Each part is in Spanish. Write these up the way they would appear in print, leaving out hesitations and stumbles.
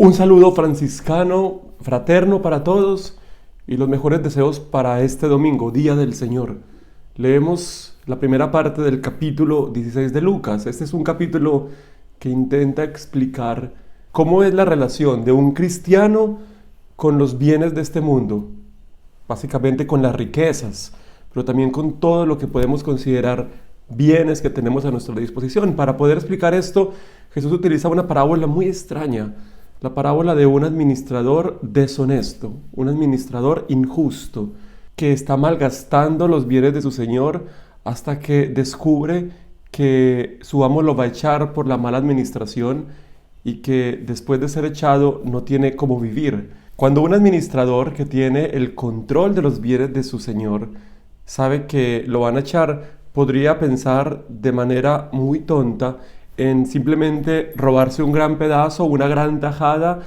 Un saludo franciscano, fraterno para todos y los mejores deseos para este domingo, Día del Señor. Leemos la primera parte del capítulo 16 de Lucas. Este es un capítulo que intenta explicar cómo es la relación de un cristiano con los bienes de este mundo, básicamente con las riquezas, pero también con todo lo que podemos considerar bienes que tenemos a nuestra disposición. Para poder explicar esto, Jesús utiliza una parábola muy extraña, la parábola de un administrador deshonesto, un administrador injusto, que está malgastando los bienes de su señor hasta que descubre que su amo lo va a echar por la mala administración y que después de ser echado no tiene cómo vivir. Cuando un administrador que tiene el control de los bienes de su señor sabe que lo van a echar, podría pensar de manera muy tonta en simplemente robarse un gran pedazo, una gran tajada,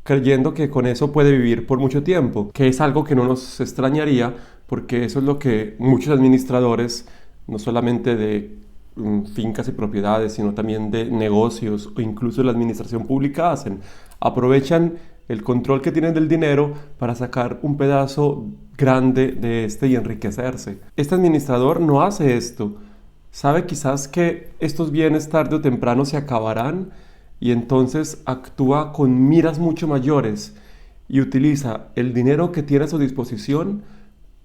creyendo que con eso puede vivir por mucho tiempo, que es algo que no nos extrañaría, porque eso es lo que muchos administradores, no solamente de fincas y propiedades, sino también de negocios o incluso la administración pública hacen. Aprovechan el control que tienen del dinero para sacar un pedazo grande de este y enriquecerse. Este administrador no hace esto. Sabe quizás que estos bienes tarde o temprano se acabarán y entonces actúa con miras mucho mayores y utiliza el dinero que tiene a su disposición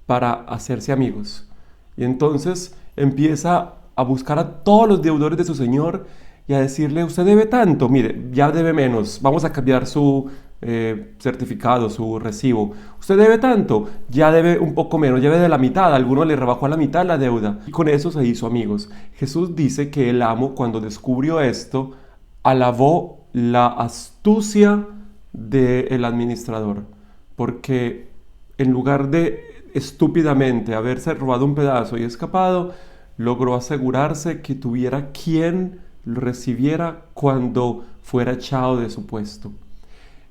para hacerse amigos. Y entonces empieza a buscar a todos los deudores de su señor y a decirle: usted debe tanto, mire, ya debe menos, vamos a cambiar su certificado, su recibo. Usted debe tanto, ya debe un poco menos, ya debe de la mitad, a alguno le rebajó a la mitad la deuda. Y con eso se hizo amigos. Jesús dice que el amo, cuando descubrió esto, alabó la astucia del administrador, porque en lugar de estúpidamente haberse robado un pedazo y escapado, logró asegurarse que tuviera quien lo recibiera cuando fuera echado de su puesto.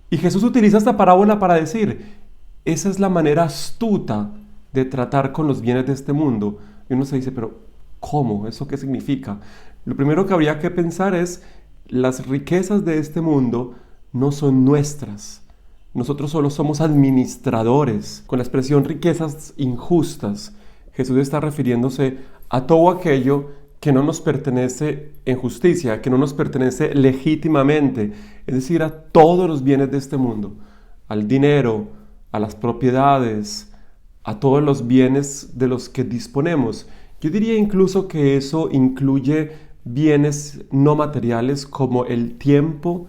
Y Jesús utiliza esta parábola para decir: esa es la manera astuta de tratar con los bienes de este mundo. Y uno se dice: pero ¿cómo? ¿Eso qué significa? Lo primero que habría que pensar es: las riquezas de este mundo no son nuestras. Nosotros solo somos administradores. Con la expresión riquezas injustas, Jesús está refiriéndose a todo aquello que no nos pertenece en justicia, que no nos pertenece legítimamente, es decir, a todos los bienes de este mundo, al dinero, a las propiedades, a todos los bienes de los que disponemos. Yo diría incluso que eso incluye bienes no materiales como el tiempo,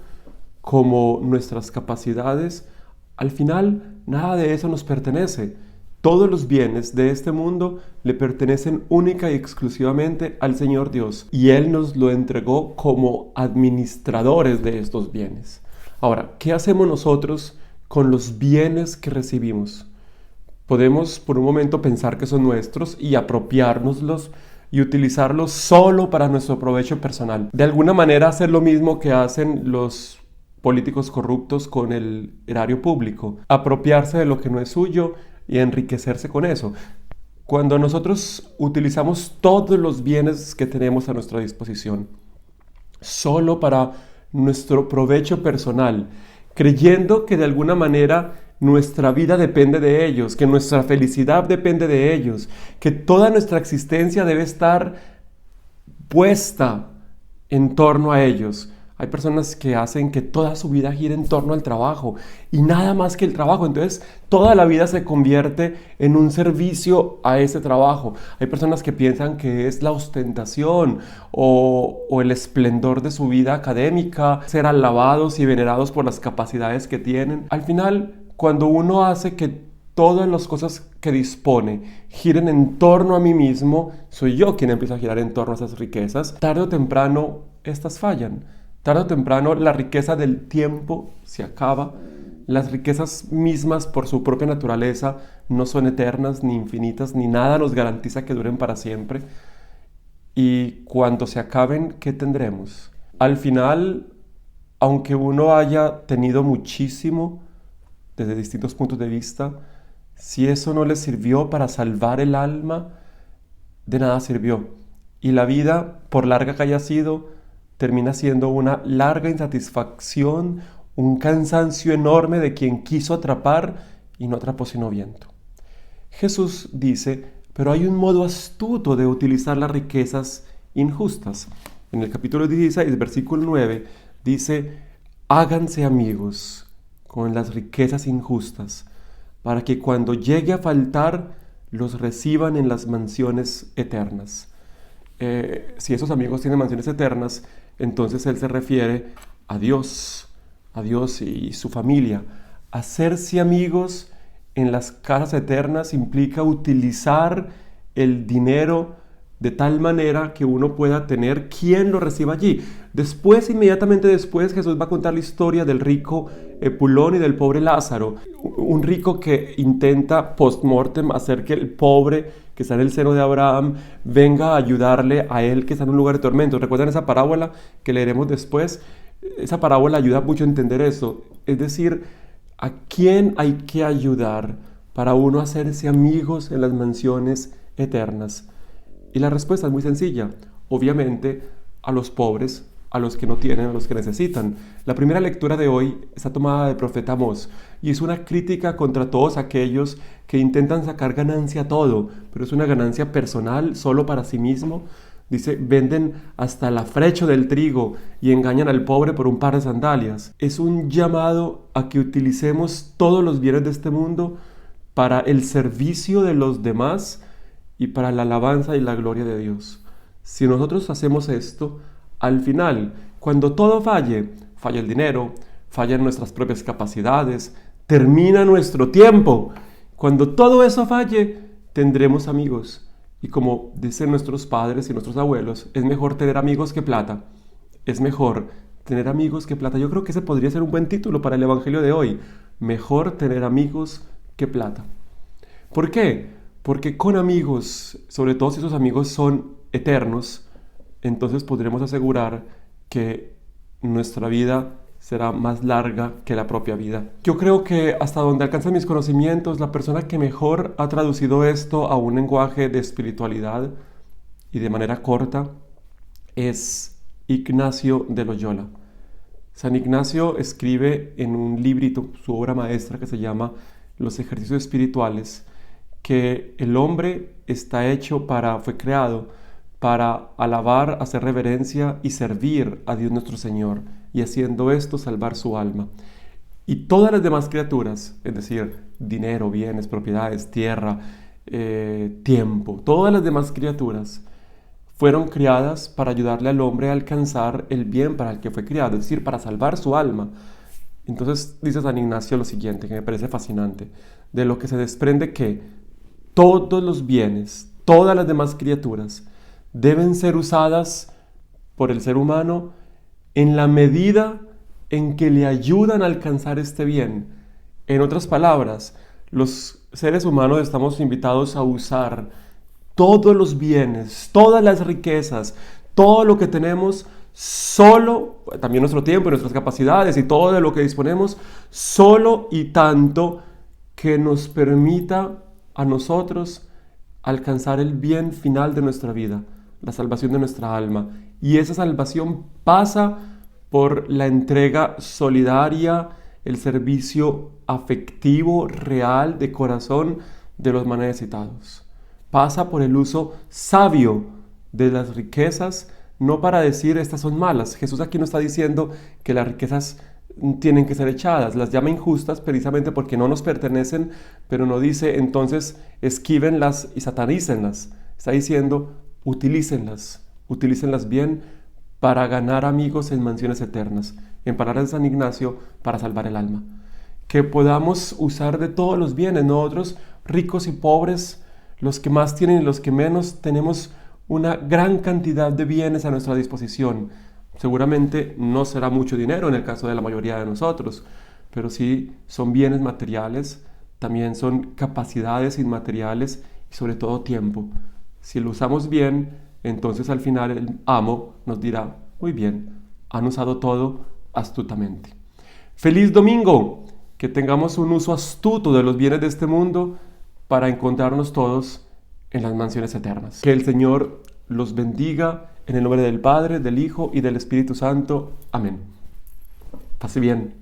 como nuestras capacidades. Al final, nada de eso nos pertenece. Todos los bienes de este mundo le pertenecen única y exclusivamente al Señor Dios, y Él nos lo entregó como administradores de estos bienes. Ahora, ¿qué hacemos nosotros con los bienes que recibimos? Podemos por un momento pensar que son nuestros y apropiárnoslos y utilizarlos solo para nuestro provecho personal. De alguna manera hacer lo mismo que hacen los políticos corruptos con el erario público, apropiarse de lo que no es suyo y enriquecerse con eso. Cuando nosotros utilizamos todos los bienes que tenemos a nuestra disposición solo para nuestro provecho personal, creyendo que de alguna manera nuestra vida depende de ellos, que nuestra felicidad depende de ellos, que toda nuestra existencia debe estar puesta en torno a ellos. Hay personas que hacen que toda su vida gire en torno al trabajo y nada más que el trabajo. Entonces, toda la vida se convierte en un servicio a ese trabajo. Hay personas que piensan que es la ostentación o el esplendor de su vida académica, ser alabados y venerados por las capacidades que tienen. Al final, cuando uno hace que todas las cosas que dispone giren en torno a mí mismo, soy yo quien empieza a girar en torno a esas riquezas. Tarde o temprano, estas fallan. Tarde o temprano la riqueza del tiempo se acaba. Las riquezas mismas por su propia naturaleza no son eternas ni infinitas, ni nada nos garantiza que duren para siempre. Y cuando se acaben, ¿qué tendremos? Al final, aunque uno haya tenido muchísimo desde distintos puntos de vista, si eso no le sirvió para salvar el alma, de nada sirvió. Y la vida, por larga que haya sido, termina siendo una larga insatisfacción, un cansancio enorme de quien quiso atrapar y no atrapó sino viento. Jesús dice, pero hay un modo astuto de utilizar las riquezas injustas. En el capítulo 16, versículo 9, dice, háganse amigos con las riquezas injustas, para que cuando llegue a faltar, los reciban en las mansiones eternas. Si esos amigos tienen mansiones eternas, entonces él se refiere a Dios y su familia. Hacerse amigos en las casas eternas implica utilizar el dinero de tal manera que uno pueda tener quien lo reciba allí. Después, inmediatamente después, Jesús va a contar la historia del rico Epulón y del pobre Lázaro. Un rico que intenta post-mortem hacer que el pobre que está en el seno de Abraham venga a ayudarle a él que está en un lugar de tormento. ¿Recuerdan esa parábola que leeremos después? Esa parábola ayuda mucho a entender eso. Es decir, ¿a quién hay que ayudar para uno hacerse amigos en las mansiones eternas? Y la respuesta es muy sencilla. Obviamente, a los pobres, a los que no tienen, a los que necesitan. La primera lectura de hoy está tomada del profeta Amós y es una crítica contra todos aquellos que intentan sacar ganancia a todo, pero es una ganancia personal solo para sí mismo. Dice, venden hasta el afrecho del trigo y engañan al pobre por un par de sandalias. Es un llamado a que utilicemos todos los bienes de este mundo para el servicio de los demás y para la alabanza y la gloria de Dios. Si nosotros hacemos esto, al final, cuando todo falle el dinero, fallan nuestras propias capacidades, termina nuestro tiempo. Cuando todo eso falle, tendremos amigos. Y como dicen nuestros padres y nuestros abuelos, es mejor tener amigos que plata. Es mejor tener amigos que plata. Yo creo que ese podría ser un buen título para el Evangelio de hoy. Mejor tener amigos que plata. ¿Por qué? Porque con amigos, sobre todo si esos amigos son eternos, entonces podremos asegurar que nuestra vida será más larga que la propia vida. Yo creo que hasta donde alcanzan mis conocimientos, la persona que mejor ha traducido esto a un lenguaje de espiritualidad y de manera corta es Ignacio de Loyola. San Ignacio escribe en un librito, su obra maestra que se llama Los ejercicios espirituales, que el hombre fue creado para alabar, hacer reverencia y servir a Dios nuestro Señor, y haciendo esto salvar su alma. Y todas las demás criaturas, es decir, dinero, bienes, propiedades, tierra, tiempo, todas las demás criaturas fueron creadas para ayudarle al hombre a alcanzar el bien para el que fue creado, es decir, para salvar su alma. Entonces dice San Ignacio lo siguiente, que me parece fascinante, de lo que se desprende que todos los bienes, todas las demás criaturas, deben ser usadas por el ser humano en la medida en que le ayudan a alcanzar este bien. En otras palabras, los seres humanos estamos invitados a usar todos los bienes, todas las riquezas, todo lo que tenemos, solo, también nuestro tiempo y nuestras capacidades y todo de lo que disponemos, solo y tanto que nos permita a nosotros alcanzar el bien final de nuestra vida, la salvación de nuestra alma. Y esa salvación pasa por la entrega solidaria, el servicio afectivo, real, de corazón de los más necesitados. Pasa por el uso sabio de las riquezas, no para decir estas son malas. Jesús aquí no está diciendo que las riquezas tienen que ser echadas, las llama injustas precisamente porque no nos pertenecen, pero no dice entonces esquívenlas y satanícenlas. Está diciendo utilícenlas bien para ganar amigos en mansiones eternas. En palabras de San Ignacio, para salvar el alma. Que podamos usar de todos los bienes, nosotros ricos y pobres, los que más tienen y los que menos, tenemos una gran cantidad de bienes a nuestra disposición. Seguramente no será mucho dinero en el caso de la mayoría de nosotros, pero sí son bienes materiales, también son capacidades inmateriales y sobre todo tiempo. Si lo usamos bien, entonces al final el amo nos dirá, muy bien, han usado todo astutamente. ¡Feliz domingo! Que tengamos un uso astuto de los bienes de este mundo para encontrarnos todos en las mansiones eternas. Que el Señor los bendiga en el nombre del Padre, del Hijo y del Espíritu Santo. Amén. Pase bien.